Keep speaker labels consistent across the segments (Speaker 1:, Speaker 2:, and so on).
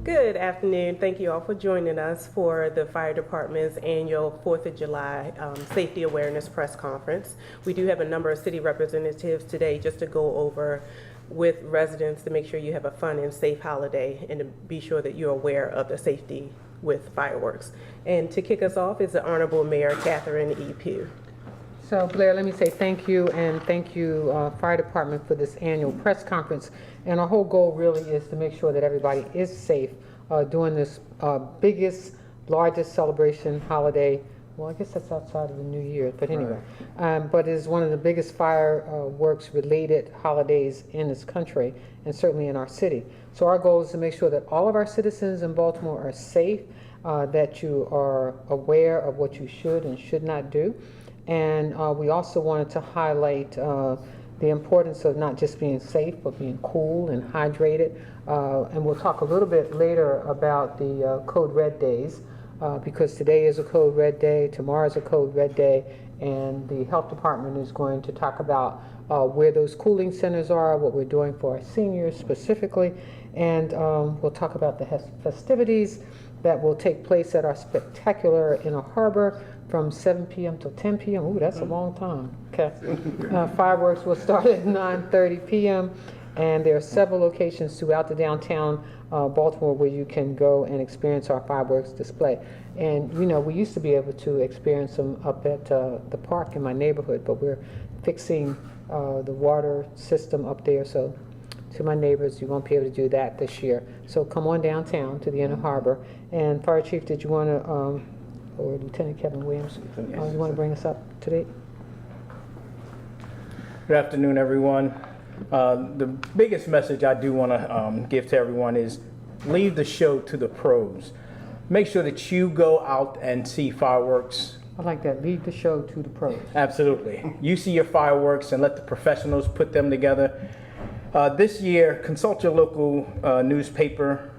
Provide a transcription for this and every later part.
Speaker 1: Good afternoon. Thank you all for joining us for the Fire Department's annual 4th of July Safety Awareness Press Conference. We do have a number of city representatives today just to go over with residents to make sure you have a fun and safe holiday and to be sure that you're aware of the safety with fireworks. And to kick us off is the Honorable Mayor Catherine E. Pugh.
Speaker 2: So Blair, let me say thank you, and thank you, Fire Department, for this annual press conference. And our whole goal really is to make sure that everybody is safe during this biggest, largest celebration holiday. Well, I guess that's outside of the New Year, but anyway. Right. But it is one of the biggest fireworks-related holidays in this country, and certainly in our city. So our goal is to make sure that all of our citizens in Baltimore are safe, that you are aware of what you should and should not do. And we also wanted to highlight the importance of not just being safe, but being cool and hydrated. And we'll talk a little bit later about the Code Red days, because today is a Code Red day, tomorrow is a Code Red day, and the health department is going to talk about where those cooling centers are, what we're doing for our seniors specifically, and we'll talk about the festivities that will take place at our spectacular Inner Harbor from 7 p.m. till 10 p.m. Ooh, that's a long time. Okay. Fireworks will start at 9:30 p.m. and there are several locations throughout the downtown Baltimore where you can go and experience our fireworks display. And you know, we used to be able to experience them up at the park in my neighborhood, but we're fixing the water system up there, so to my neighbors, you won't be able to do that this year. So come on downtown to the Inner Harbor. And Fire Chief, did you want to, or Lieutenant Kevin Williams, you want to bring us up to date?
Speaker 3: Good afternoon, everyone. The biggest message I do want to give to everyone is leave the show to the pros. Make sure that you go out and see fireworks.
Speaker 2: I like that. Leave the show to the pros.
Speaker 3: Absolutely. You see your fireworks and let the professionals put them together. This year, consult your local newspaper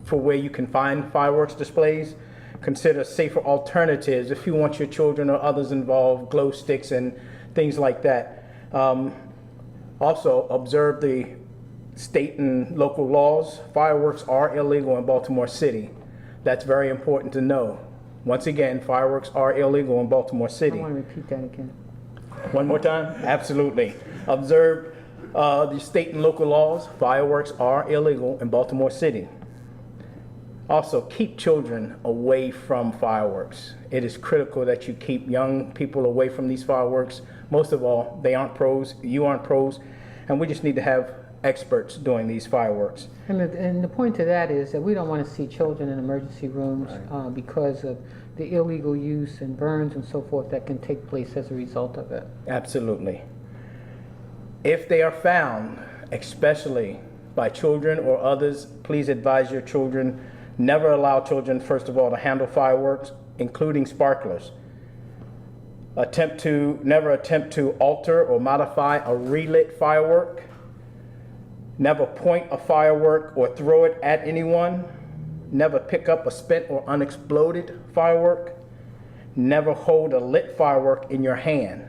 Speaker 3: for where you can find fireworks displays. Consider safer alternatives if you want your children or others involved, glow sticks and things like that. Also, observe the state and local laws. Fireworks are illegal in Baltimore City. That's very important to know. Once again, fireworks are illegal in Baltimore City.
Speaker 2: I want to repeat that again.
Speaker 3: One more time? Absolutely. Observe the state and local laws. Fireworks are illegal in Baltimore City. Also, keep children away from fireworks. It is critical that you keep young people away from these fireworks. Most of all, they aren't pros, you aren't pros, and we just need to have experts doing these fireworks.
Speaker 2: And the point to that is that we don't want to see children in emergency rooms because of the illegal use and burns and so forth that can take place as a result of it.
Speaker 3: Absolutely. If they are found, especially by children or others, please advise your children. Never allow children, first of all, to handle fireworks, including sparklers. Never attempt to alter or modify a relit firework. Never point a firework or throw it at anyone. Never pick up a spent or unexploded firework. Never hold a lit firework in your hand.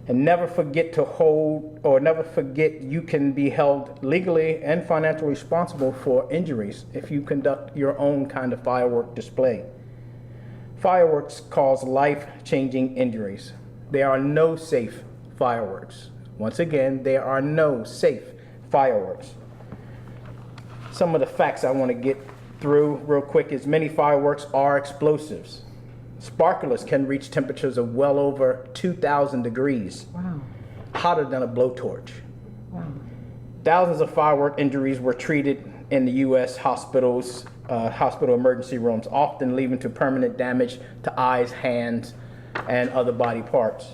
Speaker 3: And never forget to hold, or never forget you can be held legally and financially responsible for injuries if you conduct your own kind of firework display. Fireworks cause life-changing injuries. There are no safe fireworks. Once again, there are no safe fireworks. Some of the facts I want to get through real quick is many fireworks are explosives. Sparklers can reach temperatures of well over 2,000 degrees.
Speaker 2: Wow.
Speaker 3: Hotter than a blowtorch.
Speaker 2: Wow.
Speaker 3: Thousands of firework injuries were treated in the U.S. hospitals, hospital emergency rooms, often leading to permanent damage to eyes, hands, and other body parts.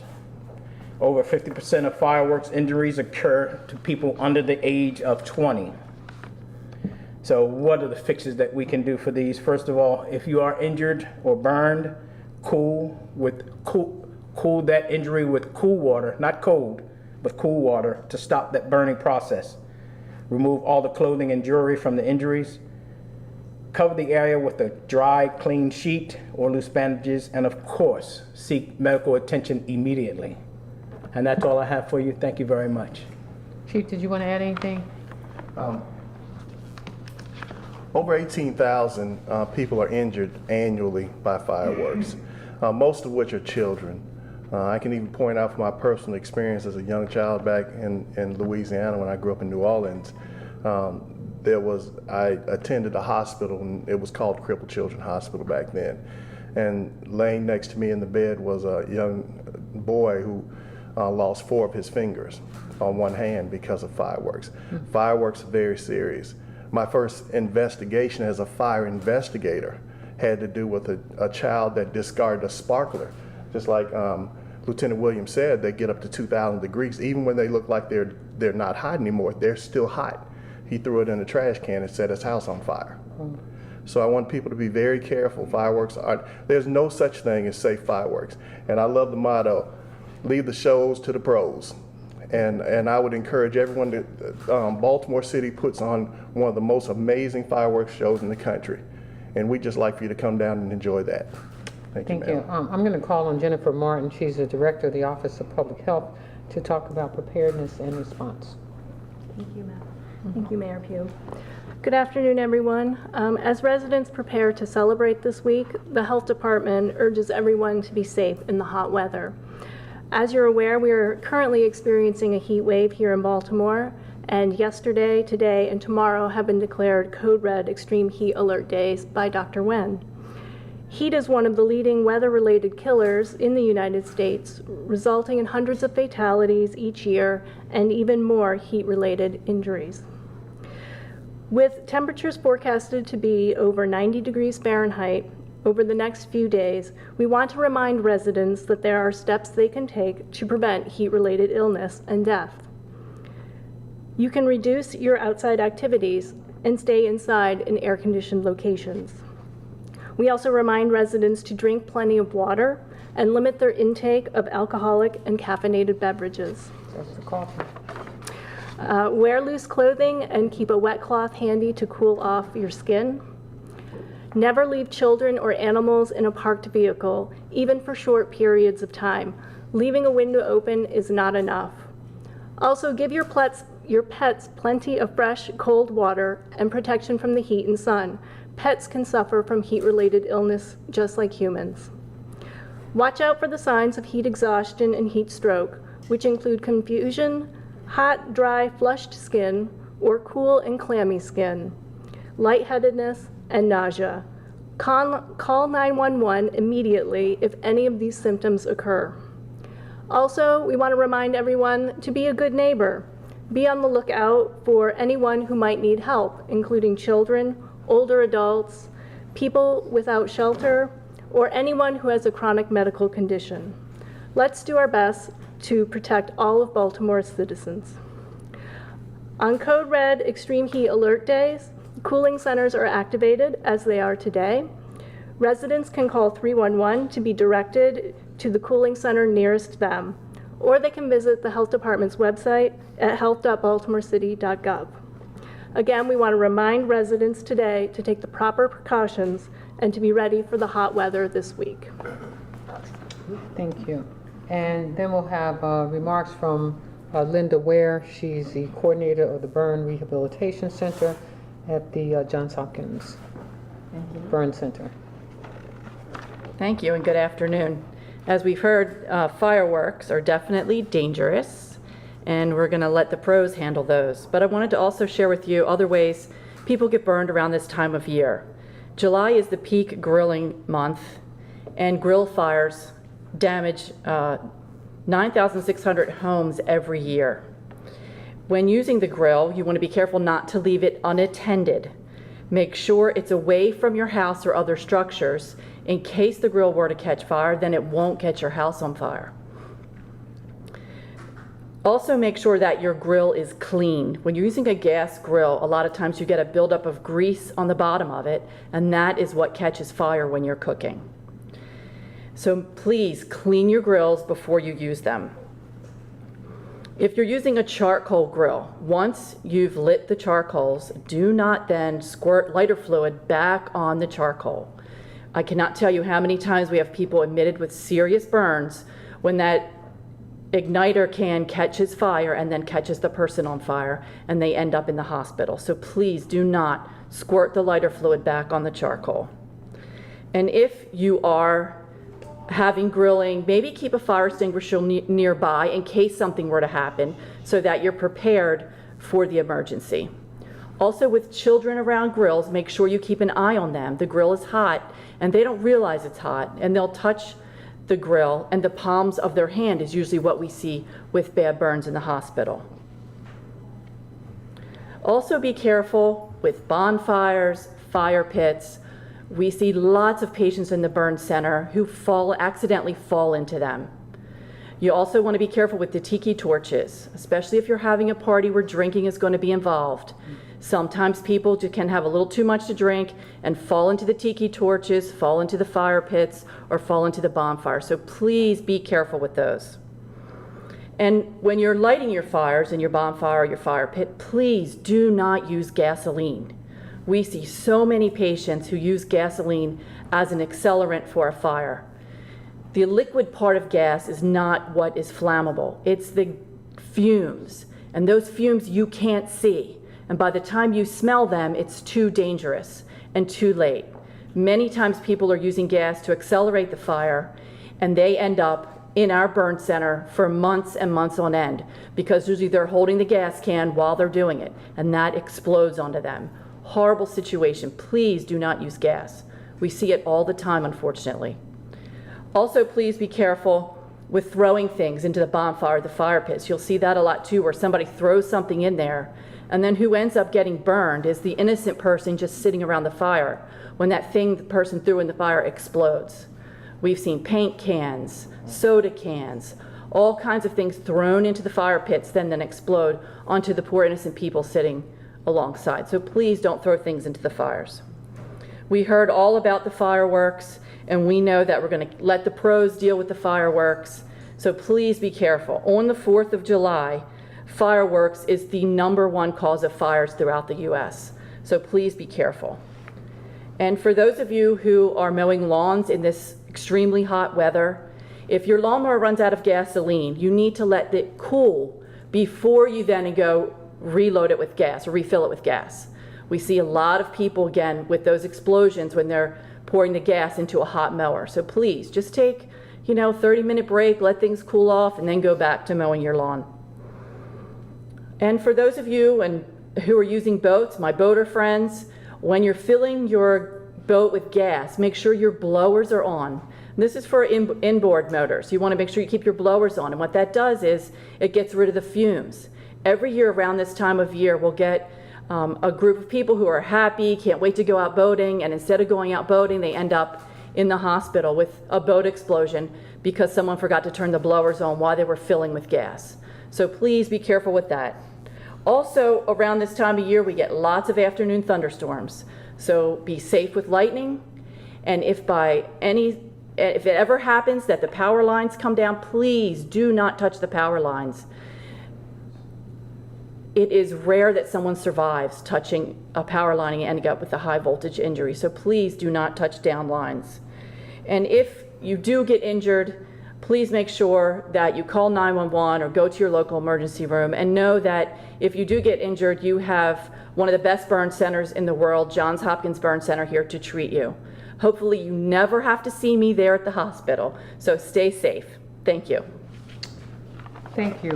Speaker 3: Over 50% of fireworks injuries occur to people under the age of 20. So what are the fixes that we can do for these? First of all, if you are injured or burned, cool that injury with cool water, not cold, but cool water to stop that burning process. Remove all the clothing and jewelry from the injuries. Cover the area with a dry, clean sheet or loose bandages, and of course, seek medical attention immediately. And that's all I have for you. Thank you very much.
Speaker 2: Chief, did you want to add anything?
Speaker 4: Over 18,000 people are injured annually by fireworks, most of which are children. I can even point out from my personal experience as a young child back in Louisiana when I grew up in New Orleans. I attended a hospital, and it was called Crippled Children Hospital back then. And laying next to me in the bed was a young boy who lost 4 of his fingers on one hand because of fireworks. Fireworks are very serious. My first investigation as a fire investigator had to do with a child that discarded a sparkler. Just like Lieutenant Williams said, they get up to 2,000 degrees. Even when they look like they're not hot anymore, they're still hot. He threw it in a trash can and set his house on fire. So I want people to be very careful. There's no such thing as safe fireworks. And I love the motto, leave the shows to the pros. And I would encourage everyone to, Baltimore City puts on one of the most amazing fireworks shows in the country. And we'd just like for you to come down and enjoy that. Thank you,
Speaker 2: Thank you.
Speaker 4: ma'am.
Speaker 2: I'm going to call on Jennifer Martin. She's the Director of the Office of Public Health to talk about preparedness and response.
Speaker 5: Thank you, ma'am. Thank you, Mayor Pugh. Good afternoon, everyone. As residents prepare to celebrate this week, the Health Department urges everyone to be safe in the hot weather. As you're aware, we are currently experiencing a heat wave here in Baltimore, and yesterday, today, and tomorrow have been declared Code Red Extreme Heat Alert Days by Dr. Wen. Heat is one of the leading weather-related killers in the United States, resulting in hundreds of fatalities each year and even more heat-related injuries. With temperatures forecasted to be over 90 degrees Fahrenheit over the next few days, we want to remind residents that there are steps they can take to prevent heat-related illness and death. You can reduce your outside activities and stay inside in air-conditioned locations. We also remind residents to drink plenty of water and limit their intake of alcoholic and caffeinated beverages.
Speaker 2: That's the coffee.
Speaker 5: Wear loose clothing and keep a wet cloth handy to cool off your skin. Never leave children or animals in a parked vehicle, even for short periods of time. Leaving a window open is not enough. Also, give your pets plenty of fresh, cold water and protection from the heat and sun. Pets can suffer from heat-related illness just like humans. Watch out for the signs of heat exhaustion and heat stroke, which include confusion, hot, dry, flushed skin, or cool and clammy skin, lightheadedness, and nausea. Call 911 immediately if any of these symptoms occur. Also, we want to remind everyone to be a good neighbor. Be on the lookout for anyone who might need help, including children, older adults, people without shelter, or anyone who has a chronic medical condition. Let's do our best to protect all of Baltimore's citizens. On Code Red Extreme Heat Alert Days, cooling centers are activated as they are today. Residents can call 311 to be directed to the cooling center nearest them, or they can visit the Health Department's website at health.baltimorecity.gov. Again, we want to remind residents today to take the proper precautions and to be ready for the hot weather this week.
Speaker 2: Thank you. And then we'll have remarks from Linda Ware. She's the coordinator of the Burn Rehabilitation Center at the Johns Hopkins Burn Center.
Speaker 6: Thank you and good afternoon. As we've heard, fireworks are definitely dangerous, and we're going to let the pros handle those. But I wanted to also share with you other ways people get burned around this time of year. July is the peak grilling month, and grill fires damage 9,600 homes every year. When using the grill, you want to be careful not to leave it unattended. Make sure it's away from your house or other structures. In case the grill were to catch fire, then it won't catch your house on fire. Also make sure that your grill is clean. When you're using a gas grill, a lot of times you get a buildup of grease on the bottom of it, and that is what catches fire when you're cooking. So please clean your grills before you use them. If you're using a charcoal grill, once you've lit the charcoals, do not then squirt lighter fluid back on the charcoal. I cannot tell you how many times we have people admitted with serious burns when that igniter can catches fire and then catches the person on fire and they end up in the hospital. So please do not squirt the lighter fluid back on the charcoal. And if you are having grilling, maybe keep a fire extinguisher nearby in case something were to happen so that you're prepared for the emergency. Also, with children around grills, make sure you keep an eye on them. The grill is hot and they don't realize it's hot, and they'll touch the grill, and the palms of their hand is usually what we see with bad burns in the hospital. Also be careful with bonfires, fire pits. We see lots of patients in the burn center who accidentally fall into them. You also want to be careful with the tiki torches, especially if you're having a party where drinking is going to be involved. Sometimes people can have a little too much to drink and fall into the tiki torches, fall into the fire pits, or fall into the bonfire. So please be careful with those. And when you're lighting your fires in your bonfire or your fire pit, please do not use gasoline. We see so many patients who use gasoline as an accelerant for a fire. The liquid part of gas is not what is flammable. It's the fumes, and those fumes you can't see. And by the time you smell them, it's too dangerous and too late. Many times people are using gas to accelerate the fire, and they end up in our burn center for months and months on end, because usually they're holding the gas can while they're doing it, and that explodes onto them. Horrible situation. Please do not use gas. We see it all the time, unfortunately. Also, please be careful with throwing things into the bonfire, the fire pits. You'll see that a lot too, where somebody throws something in there, and then who ends up getting burned is the innocent person just sitting around the fire when that thing the person threw in the fire explodes. We've seen paint cans, soda cans, all kinds of things thrown into the fire pits then explode onto the poor innocent people sitting alongside. So please don't throw things into the fires. We heard all about the fireworks, and we know that we're going to let the pros deal with the fireworks. So please be careful. On the 4th of July, fireworks is the #1 cause of fires throughout the U.S. So please be careful. And for those of you who are mowing lawns in this extremely hot weather, if your lawnmower runs out of gasoline, you need to let it cool before you then go reload it with gas or refill it with gas. We see a lot of people, again, with those explosions when they're pouring the gas into a hot mower. So please, just take, 30-minute break, let things cool off, and then go back to mowing your lawn. And for those of you who are using boats, my boater friends, when you're filling your boat with gas, make sure your blowers are on. This is for inboard motors. You want to make sure you keep your blowers on. And what that does is it gets rid of the fumes. Every year around this time of year, we'll get a group of people who are happy, can't wait to go out boating, and instead of going out boating, they end up in the hospital with a boat explosion because someone forgot to turn the blowers on while they were filling with gas. So please be careful with that. Also, around this time of year, we get lots of afternoon thunderstorms. So be safe with lightning. And if it ever happens that the power lines come down, please do not touch the power lines. It is rare that someone survives touching a power line and ending up with a high voltage injury. So please do not touch down lines. And if you do get injured, please make sure that you call 911 or go to your local emergency room, and know that if you do get injured, you have one of the best burn centers in the world, Johns Hopkins Burn Center, here to treat you. Hopefully you never have to see me there at the hospital. So stay safe. Thank you.
Speaker 2: Thank you.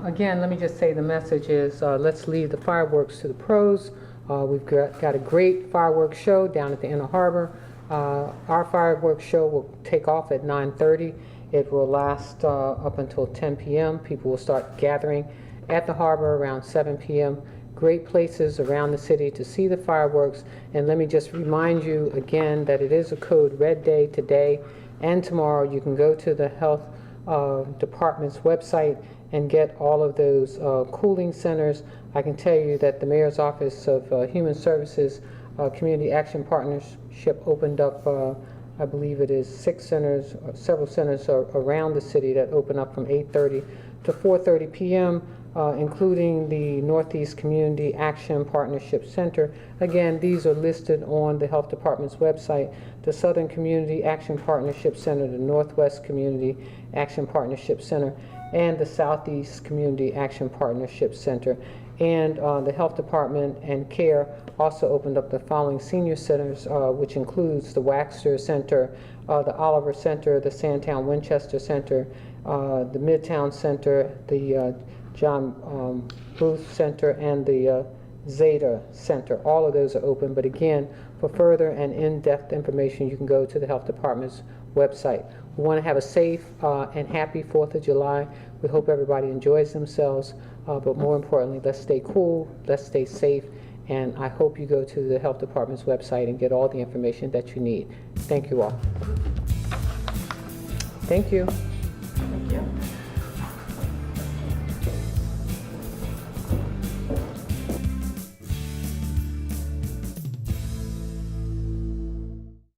Speaker 2: Again, let me just say the message is let's leave the fireworks to the pros. We've got a great fireworks show down at the Inner Harbor. Our fireworks show will take off at 9:30. It will last up until 10 p.m. People will start gathering at the harbor around 7 p.m. Great places around the city to see the fireworks. And let me just remind you again that it is a code red day today and tomorrow. You can go to the health department's website and get all of those cooling centers. I can tell you that the Mayor's Office of Human Services Community Action Partnership opened up, I believe it is 6 centers, several centers around the city that open up from 8:30 to 4:30 p.m., including the Northeast Community Action Partnership Center. Again, these are listed on the Health Department's website: the Southern Community Action Partnership Center, the Northwest Community Action Partnership Center, and the Southeast Community Action Partnership Center. And the Health Department and CARE also opened up the following senior centers, which includes the Waxter Center, the Oliver Center, the Sandtown Winchester Center, the Midtown Center, the John Booth Center, and the Zeta Center. All of those are open, but again, for further and in-depth information, you can go to the Health Department's website. We want to have a safe and happy 4th of July. We hope everybody enjoys themselves, but more importantly, let's stay cool, let's stay safe, and I hope you go to the Health Department's website and get all the information that you need. Thank you all. Thank you.